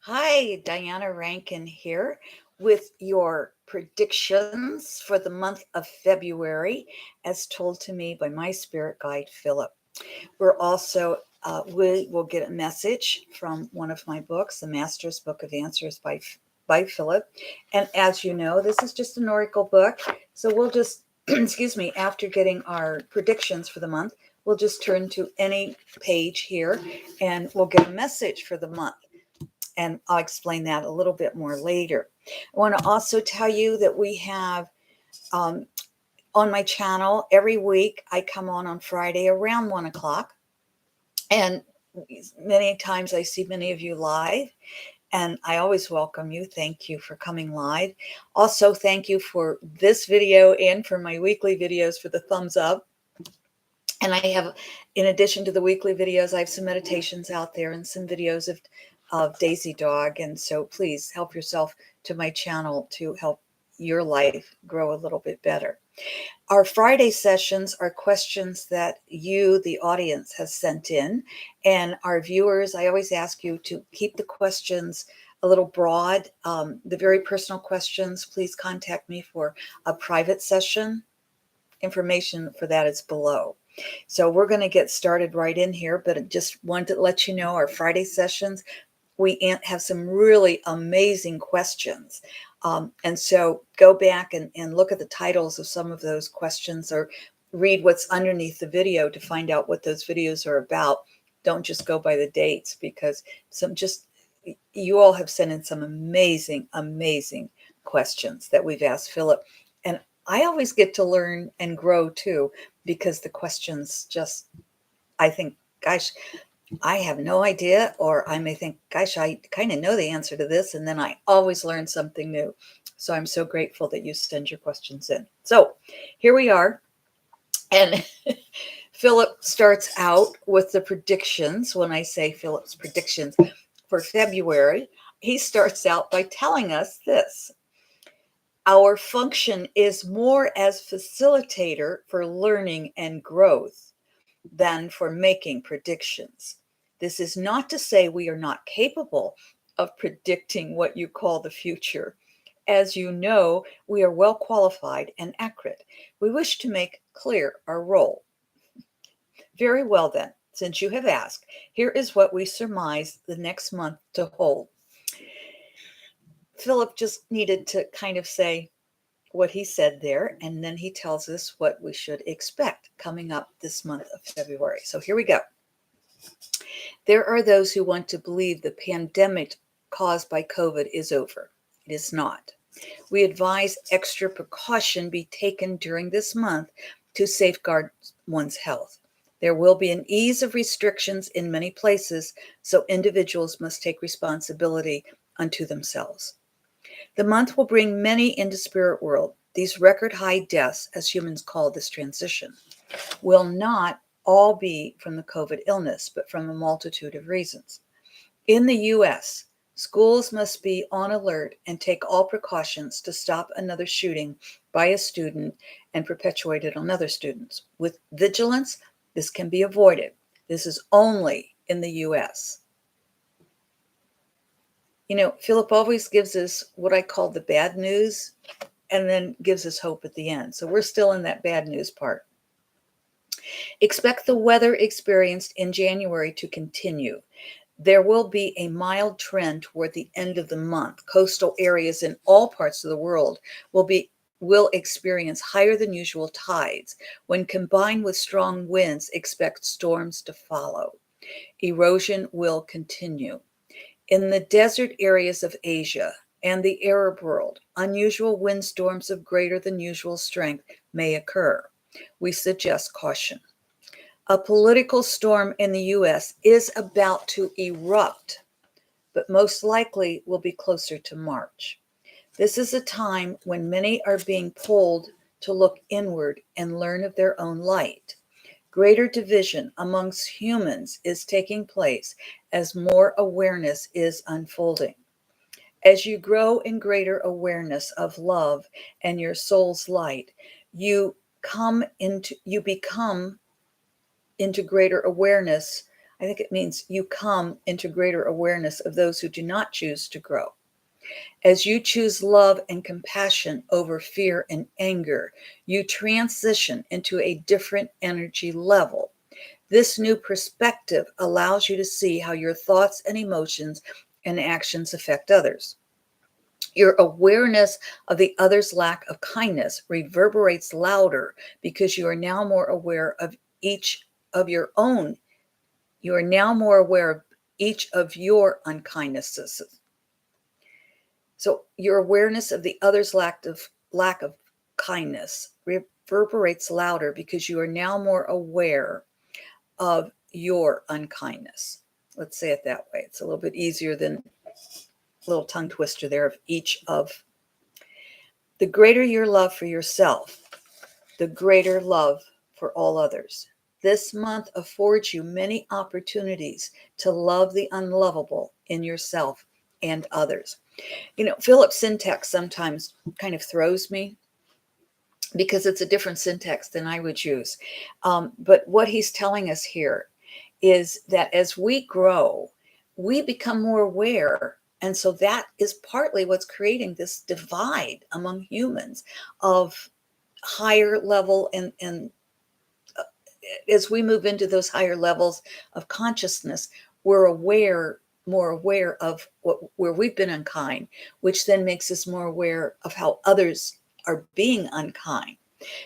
Hi, Diana Rankin here with your predictions for the month of February, as told to me by my spirit guide, Phillip. We will get a message from one of my books, The Master's Book of Answers by Phillip. And as you know, this is just an oracle book. So we'll just, excuse me, after getting our predictions for the month, we'll just turn to any page here and we'll get a message for the month, and I'll explain that a little bit more later. I want to also tell you that we have um, on my channel every week, I come on Friday around 1 o'clock. And many times I see many of you live, and I always welcome you. Thank you for coming live. Also, thank you for this video and for my weekly videos for the thumbs up. And I have, in addition to the weekly videos, I have some meditations out there and some videos of Daisy Dog. And so please help yourself to my channel to help your life grow a little bit better. Our Friday sessions are questions that you, the audience, has sent in. And our viewers, I always ask you to keep the questions a little broad. The very personal questions, please contact me for a private session. Information for that is below. So we're going to get started right in here, but I just wanted to let you know our Friday sessions, we have some really amazing questions. And so go back and look at the titles of some of those questions, or read what's underneath the video to find out what those videos are about. Don't just go by the dates, because you all have sent in some amazing, amazing questions that we've asked Phillip. And I always get to learn and grow too, because the questions just, I think, gosh, I have no idea, or I may think, gosh, I kind of know the answer to this, and then I always learn something new. So I'm so grateful that you send your questions in. So here we are, and Phillip starts out with the predictions. When I say Phillip's predictions for February, he starts out by telling us this: our function is more as facilitator for learning and growth than for making predictions. This is not to say we are not capable of predicting what you call the future. As you know, we are well qualified and accurate. We wish to make clear our role. Very well then, since you have asked, here is what we surmise the next month to hold. Phillip just needed to kind of say what he said there, and then he tells us what we should expect coming up this month of February. So here we go. There are those who want to believe the pandemic caused by COVID is over. It is not. We advise extra precaution be taken during this month to safeguard one's health. There will be an ease of restrictions in many places, so individuals must take responsibility unto themselves. The month will bring many into spirit world. These record high deaths, as humans call this transition, will not all be from the COVID illness, but from a multitude of reasons. In the U.S., schools must be on alert and take all precautions to stop another shooting by a student and perpetuate it on other students. With vigilance, this can be avoided. This is only in the U.S. You know, Phillip always gives us what I call the bad news, and then gives us hope at the end. So we're still in that bad news part. Expect the weather experienced in January to continue. There will be a mild trend toward the end of the month. Coastal areas in all parts of the world will experience higher than usual tides. When combined with strong winds, expect storms to follow. Erosion will continue. In the desert areas of Asia and the Arab world, unusual windstorms of greater than usual strength may occur. We suggest caution. A political storm in the U.S. is about to erupt, but most likely will be closer to March. This is a time when many are being pulled to look inward and learn of their own light. Greater division amongst humans is taking place as more awareness is unfolding. As you grow in greater awareness of love and your soul's light, you become into greater awareness I think it means you come into greater awareness of those who do not choose to grow. As you choose love and compassion over fear and anger, you transition into a different energy level. This new perspective allows you to see how your thoughts and emotions and actions affect others. Your awareness of the other's lack of kindness reverberates louder because you are now more aware of each of your own. You are now more aware of each of your unkindnesses. So your awareness of the other's lack of kindness reverberates louder because you are now more aware of your unkindness. Let's say it that way. It's a little bit easier than a little tongue twister there of each of. The greater your love for yourself, the greater love for all others. This month affords you many opportunities to love the unlovable in yourself and others. Philip's syntax sometimes kind of throws me because it's a different syntax than I would use. But what he's telling us here is that as we grow, we become more aware. And so that is partly what's creating this divide among humans of higher level and as we move into those higher levels of consciousness, we're more aware of where we've been unkind, which then makes us more aware of how others are being unkind.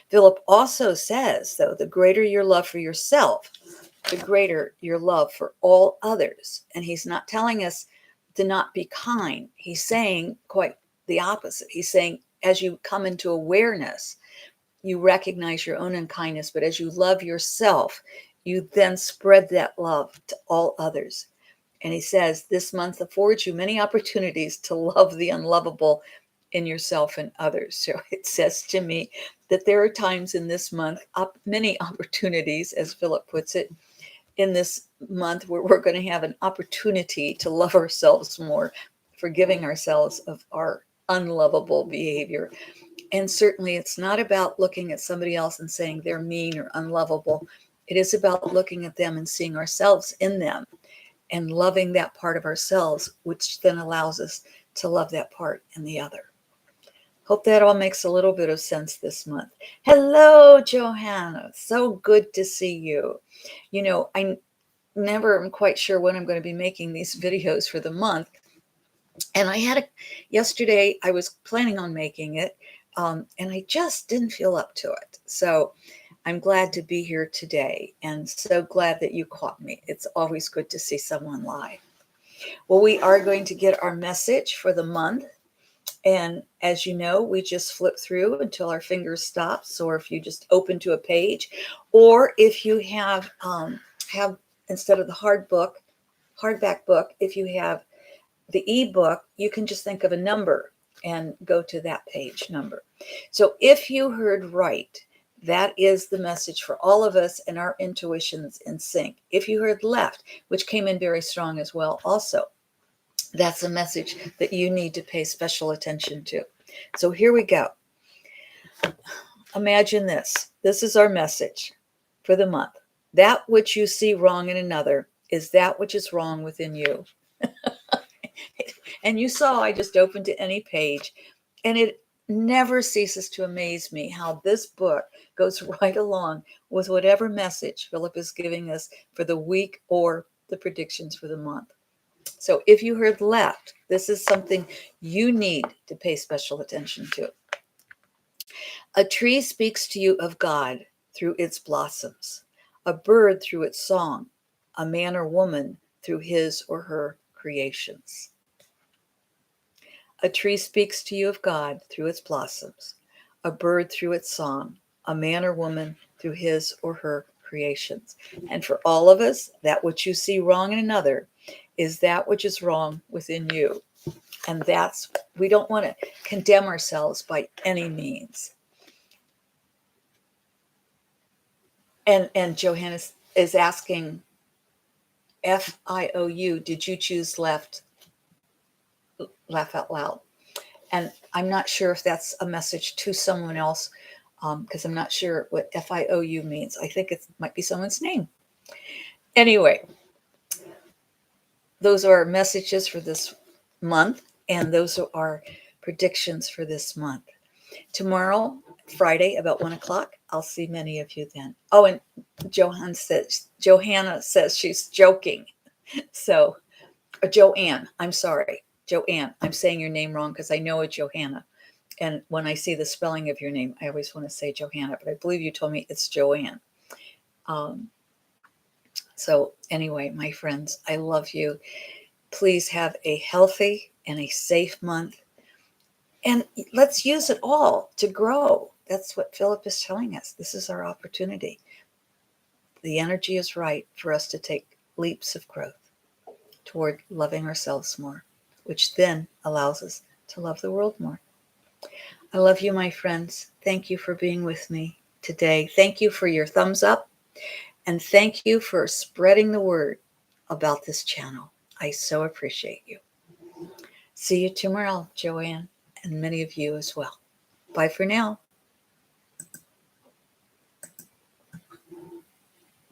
Philip also says, though, the greater your love for yourself, the greater your love for all others. And he's not telling us to not be kind. He's saying quite the opposite. He's saying, as you come into awareness, you recognize your own unkindness, but as you love yourself, you then spread that love to all others. And he says, this month affords you many opportunities to love the unlovable in yourself and others. So it says to me that there are times in this month, many opportunities, as Philip puts it, in this month where we're going to have an opportunity to love ourselves more, forgiving ourselves of our unlovable behavior. And certainly it's not about looking at somebody else and saying they're mean or unlovable. It is about looking at them and seeing ourselves in them and loving that part of ourselves, which then allows us to love that part in the other. Hope that all makes a little bit of sense this month. Hello, Johanna. So good to see you. I never am quite sure when I'm going to be making these videos for the month. And yesterday I was planning on making it, and I just didn't feel up to it. So I'm glad to be here today and so glad that you caught me. It's always good to see someone live. Well, we are going to get our message for the month. And as you know, we just flip through until our fingers stop. So if you just open to a page, or if you have instead of the hardback book, if you have the ebook, you can just think of a number and go to that page number. So if you heard right, that is the message for all of us and our intuitions in sync. If you heard left, which came in very strong as well, also, that's a message that you need to pay special attention to. So here we go. Imagine this. This is our message for the month. That which you see wrong in another is that which is wrong within you. And you saw I just opened to any page, and it never ceases to amaze me how this book goes right along with whatever message Philip is giving us for the week or the predictions for the month. So if you heard left, this is something you need to pay special attention to. A tree speaks to you of God through its blossoms, a bird through its song, a man or woman through his or her creations. A tree speaks to you of God through its blossoms, a bird through its song, a man or woman through his or her creations. And for all of us, that which you see wrong in another is that which is wrong within you. And we don't want to condemn ourselves by any means. And Johannes is asking, FIOU, did you choose left? Laugh out loud. And I'm not sure if that's a message to someone else, because I'm not sure what FIOU means. I think it might be someone's name. Anyway, those are messages for this month, and those are our predictions for this month. Tomorrow, Friday, about 1 o'clock, I'll see many of you then. Oh, and Johanna says she's joking. So, Joanne, I'm sorry. Joanne, I'm saying your name wrong because I know it's Johanna. And when I see the spelling of your name, I always want to say Johanna, but I believe you told me it's Joanne. So, anyway, my friends, I love you. Please have a healthy and a safe month. And let's use it all to grow. That's what Phillip is telling us. This is our opportunity. The energy is right for us to take leaps of growth toward loving ourselves more, which then allows us to love the world more. I love you, my friends. Thank you for being with me today. Thank you for your thumbs up. And thank you for spreading the word about this channel. I so appreciate you. See you tomorrow, Joanne, and many of you as well. Bye for now.